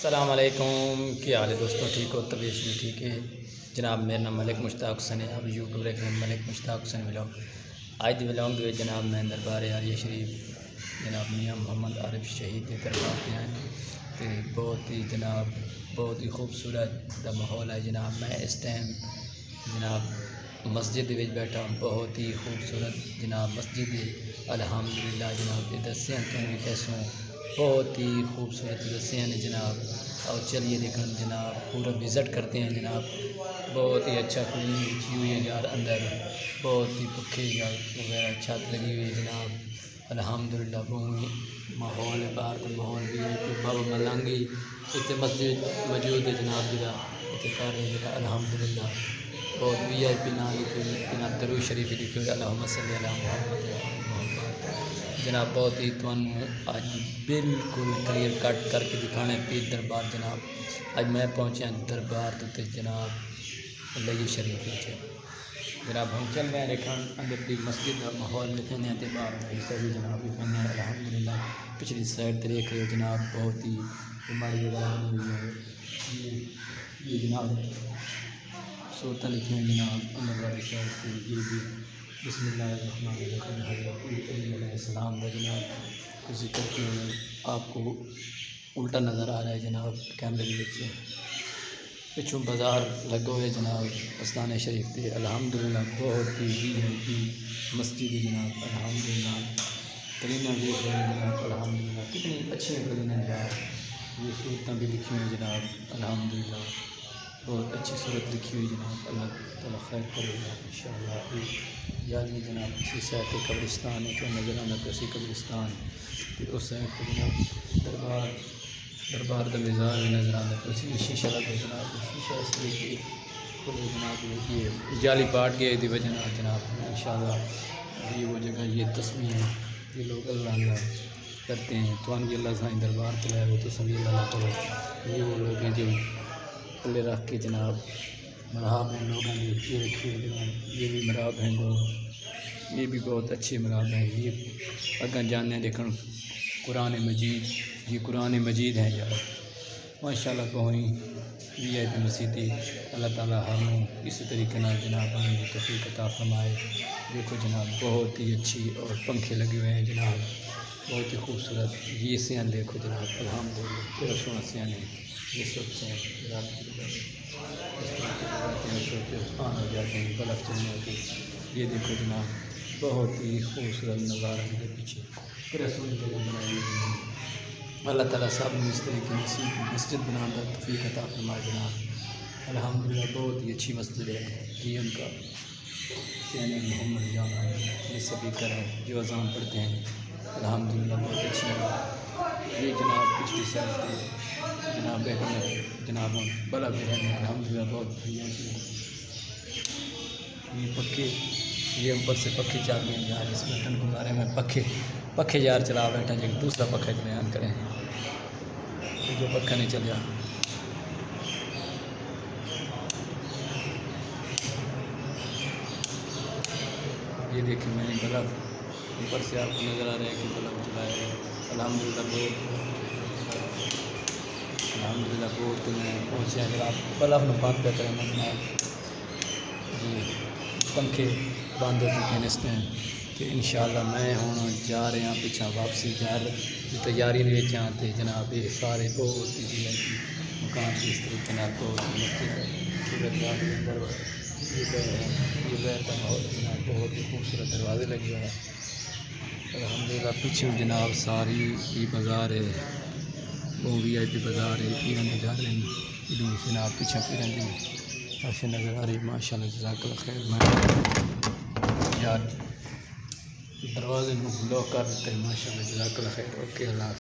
السلام علیکم، کیا حال ہے دوستوں؟ ٹھیک ہو؟ طبیعت بھی ٹھیک ہے جناب؟ میرا نام ملک مشتاق حسن ہے۔ آپ یوٹیوب دیکھ رہے ہیں ملک مشتاق حسن ولاگ۔ آج دی ولاگ میں جناب میں دربار عالیہ شریف جناب میاں محمد عارف شہید کے دربار پہ آئے ہیں تو بہت ہی خوبصورت دا ماحول ہے جناب۔ میں اس ٹائم جناب مسجد وچ بیٹھا، بہت ہی خوبصورت جناب مسجد ہے الحمدللہ جناب۔ یہ دسے ہیں کیسوں بہت ہی خوبصورت دسے ہیں جناب، اور چلیے دیکھیں جناب، پورا وزٹ کرتے ہیں جناب۔ بہت ہی اچھا کلیننگ بچھی ہوئی ہے یار، اندر بہت ہی پکھے وغیرہ چھت لگی ہوئی ہے جناب الحمدللہ۔ بہت ماحول ہے، باہر کا ماحول بھی ہے۔ بابا ملنگی اتنے مسجد موجود ہے جناب، جا اتنے کر رہے ہیں الحمدللہ۔ بہت وی آئی پی نام لکھے ہوئے، درود شریف لکھے ہوئے اللہم صلی علی محمد جناب۔ بہت ہی تمہیں آج بالکل کلیئر کٹ کر کے دکھانے پیر دربار جناب۔ آج میں پہنچے ہیں دربار تے جناب علیہ شریف جناب۔ ہم چل رہے ہیں لیکن اندر دی مسجد کا ماحول لکھنے ہیں باہر حصہ بھی جناب لکھنے ہیں الحمدللہ۔ پچھلی سائڈ دیکھ رہے ہو جناب، بہت ہی بیماری وغیرہ ہوئی ہے یہ جناب، صورتیں لکھی ہیں جناب اندر والی سائڈ سے۔ یہ بھی بسم اللہ الرحمن الرحیم حضرت علی علیہ السلام کا جناب ذکر کیا ہوئے، آپ کو الٹا نظر آ رہا ہے جناب کیمرے کے پیچھے۔ پچھوں بازار لگے ہوئے جناب استان شریف تے الحمدللہ۔ بہت ہی وی آئی پی مسجد جناب الحمدللہ۔ کلینر دیکھ رہے ہیں جناب الحمدللہ، کتنی اچھی کلینر یار۔ یہ صورتیں بھی لکھی ہوئی جناب الحمدللہ، بہت اچھی صورت لکھی ہوئی جناب۔ اللہ تعالیٰ خیر کرے گا انشاءاللہ۔ یہ جناب اسی سائڈ پہ قبرستان ہے، تو نظر آنا کسی قبرستان پھر اس سائڈ پہ جناب دربار کا مزار بھی نظر آنا کسی شیشہ لگا جناب۔ شیشہ اس لیے کہ کھلے جناب، یہ جالی پاٹ گیا دی وجہ جناب انشاءاللہ۔ یہ وہ جگہ، یہ تصویر ہے، یہ لوگ اللہ اللہ کرتے ہیں تو ان کی اللہ سائیں دربار پہ لائے ہوئے تو سبھی اللہ کرو۔ یہ وہ لوگ ہیں جو پلے رکھ کے جناب مرحاب ہیں لوگوں نے یہ رکھے جناب۔ یہ بھی مرحاب ہیں لوگ، یہ بھی بہت اچھے مرحاب ہیں۔ یہ اگر جاننے دیکھیں قرآن مجید، یہ قرآن مجید ہے یار ماشاءاللہ۔ کوئی وی آئی پی مسجد، اللہ تعالیٰ ہم اسی طریقے نال جناب ہمیں توفیق عطا فرمائے۔ دیکھو جناب بہت ہی اچھی، اور پنکھے لگے ہوئے ہیں جناب، بہت ہی خوبصورت۔ یہ سیان دیکھو جناب الحمدللہ، بڑا سونا سیان ہے۔ یہ سوچتے ہیں رات آن ہو جاتے ہیں بلف چلنے ہوتے۔ یہ دیکھو جناب بہت ہی خوبصورت نظارہ ہے پیچھے، رسول جگہ بنائی ہوئی۔ اللہ تعالیٰ صاحب نے اس طرح کی مسجد بنانا توفیق عطا فرمائے جناب الحمدللہ۔ بہت ہی اچھی مسجد ہے یہ، ان کا سیانی محمد جانا ہے، یہ سبھی کریں جو اذان پڑھتے ہیں الحمدللہ، بہت اچھی ہے۔ یہ جناب پچھلی سائڈ سے جناب بیٹھنے جناب بلا بھی رہنے الحمدللہ، بہت بڑھیا ہے۔ یہ پکھے، یہ اوپر سے پکھے چل رہے ہیں یار، اس بٹن کے بارے میں پکھے یار چلا بیٹھا جی، دوسرا پکھا بیان کریں جو پکھا نہیں چلیا۔ یہ دیکھیں میں نے بلب اوپر سے آپ کو نظر آ رہا ہے کہ بلب چلایا ہے الحمدللہ۔ بہت میں پہنچے اگر آپ بلب میں بند پہ کریں جناب، جی پنکھے بند ہو چکے ہیں اس ٹائم کہ انشاءاللہ میں ہوں جا رہے ہیں پیچھا واپسی گھر کی تیاری میں آتے جناب۔ یہ سارے بہت ہی مکان کی اس طریقے نال بہت خوبصورت یہ بیر کا ماحول جناب، بہت ہی خوبصورت دروازے لگے ہوئے ہیں الحمدللہ۔ پیچھے جناب ساری یہ بازار ہے، وہ وی آئی پی بازار ہے، پیرن کے گھر ہیں جناب، پیچھے پیرن کی ایسے نظر آ رہی ماشاءاللہ جزاک اللہ خیر۔ میں یار دروازے کو بلاک کر دیتے ہیں ماشاءاللہ جزاک اللہ خیر۔ اوکے اللہ